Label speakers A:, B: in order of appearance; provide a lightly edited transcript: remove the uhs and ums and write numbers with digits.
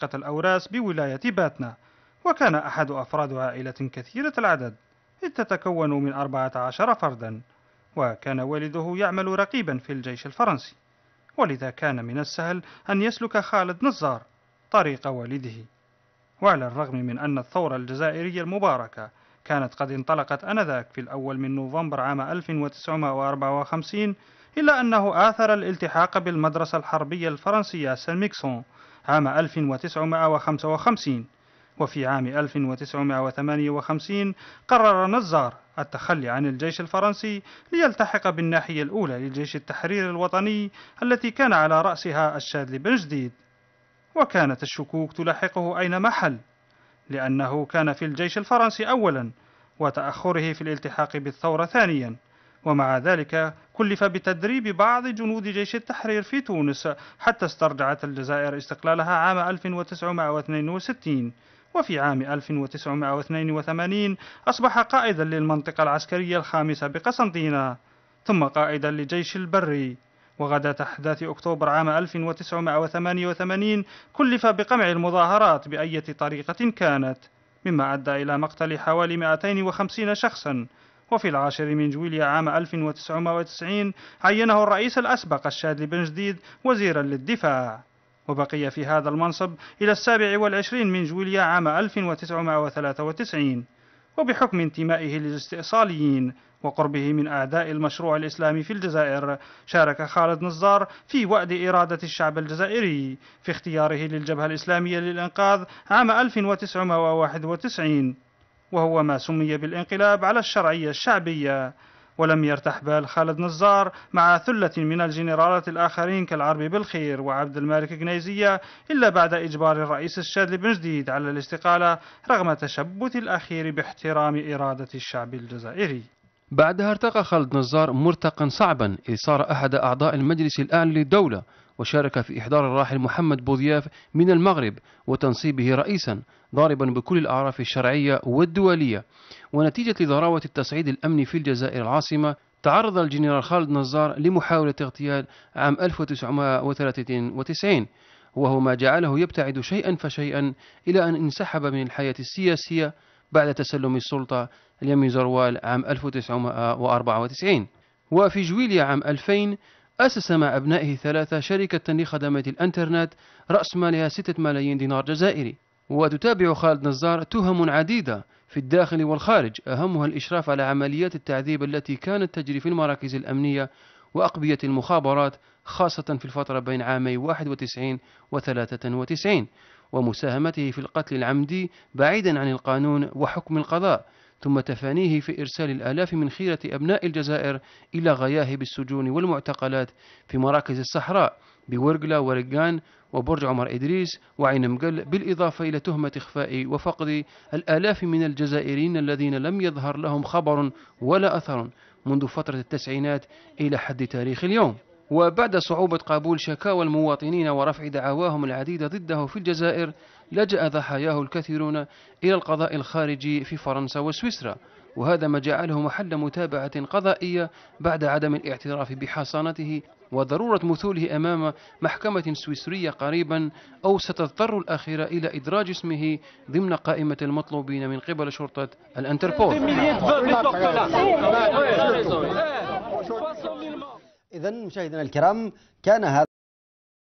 A: منطقة الأوراس بولاية باتنا، وكان أحد أفراد عائلة كثيرة العدد، إذ تتكون من 14 فردا، وكان والده يعمل رقيبا في الجيش الفرنسي، ولذا كان من السهل أن يسلك خالد نزار طريق والده. وعلى الرغم من أن الثورة الجزائرية المباركة كانت قد انطلقت آنذاك في الأول من نوفمبر عام 1954، إلا أنه آثر الالتحاق بالمدرسة الحربية الفرنسية سان ميكسون عام 1955. وفي عام 1958 قرر نزار التخلي عن الجيش الفرنسي ليلتحق بالناحية الأولى لجيش التحرير الوطني التي كان على رأسها الشاذلي بن جديد. وكانت الشكوك تلاحقه أينما حل، لأنه كان في الجيش الفرنسي أولا وتأخره في الالتحاق بالثورة ثانيا، ومع ذلك كلف بتدريب بعض جنود جيش التحرير في تونس حتى استرجعت الجزائر استقلالها عام 1962. وفي عام 1982 أصبح قائدا للمنطقة العسكرية الخامسة بقسنطينة، ثم قائدا لجيش البري. وغداة أحداث أكتوبر عام 1988 كلف بقمع المظاهرات بأية طريقة كانت، مما أدى إلى مقتل حوالي 250 شخصا. وفي 10 من جويليا عام 1990 عينه الرئيس الأسبق الشاذلي بن جديد وزيرا للدفاع، وبقي في هذا المنصب إلى 27 من جويليا عام 1993. وبحكم انتمائه للاستئصاليين وقربه من أعداء المشروع الإسلامي في الجزائر، شارك خالد نزار في وأد إرادة الشعب الجزائري في اختياره للجبهة الإسلامية للإنقاذ عام 1991، وهو ما سمي بالانقلاب على الشرعية الشعبية. ولم يرتح بال خالد نزار مع ثلة من الجنرالات الآخرين كالعربي بالخير وعبد المالك قنيزية إلا بعد إجبار الرئيس الشاذلي بن جديد على الاستقالة رغم تشبث الأخير باحترام إرادة الشعب الجزائري.
B: بعدها ارتقى خالد نزار مرتقا صعبا، إذ صار أحد أعضاء المجلس الأعلى للدولة، وشارك في إحضار الراحل محمد بوضياف من المغرب وتنصيبه رئيسا، ضاربا بكل الأعراف الشرعية والدولية. ونتيجة لضراوة التصعيد الأمني في الجزائر العاصمة، تعرض الجنرال خالد نزار لمحاولة اغتيال عام 1993، وهو ما جعله يبتعد شيئا فشيئا إلى أن انسحب من الحياة السياسية بعد تسلم السلطة اليمين زروال عام 1994. وفي جويليا عام 2000 أسس مع أبنائه 3 شركة لخدمات الإنترنت رأس مالها 6 ملايين دينار جزائري. وتتابع خالد نزار تهم عديدة في الداخل والخارج، أهمها الإشراف على عمليات التعذيب التي كانت تجري في المراكز الأمنية وأقبية المخابرات، خاصة في الفترة بين عامي 91 و93، ومساهمته في القتل العمدي بعيدا عن القانون وحكم القضاء، ثم تفانيه في إرسال الآلاف من خيرة أبناء الجزائر إلى غياهب السجون والمعتقلات في مراكز الصحراء بورقلة ورقان وبرج عمر إدريس وعين مقل، بالإضافة إلى تهمة إخفاء وفقد الآلاف من الجزائريين الذين لم يظهر لهم خبر ولا أثر منذ فترة التسعينات إلى حد تاريخ اليوم. وبعد صعوبة قبول شكاوى المواطنين ورفع دعواهم العديدة ضده في الجزائر، لجأ ضحاياه الكثيرون إلى القضاء الخارجي في فرنسا وسويسرا، وهذا ما جعله محل متابعة قضائية بعد عدم الاعتراف بحصانته وضرورة مثوله أمام محكمة سويسرية قريبا، أو ستضطر الأخيرة إلى إدراج اسمه ضمن قائمة المطلوبين من قبل شرطة الانتربول.
C: إذن مشاهدينا الكرام، كان هذا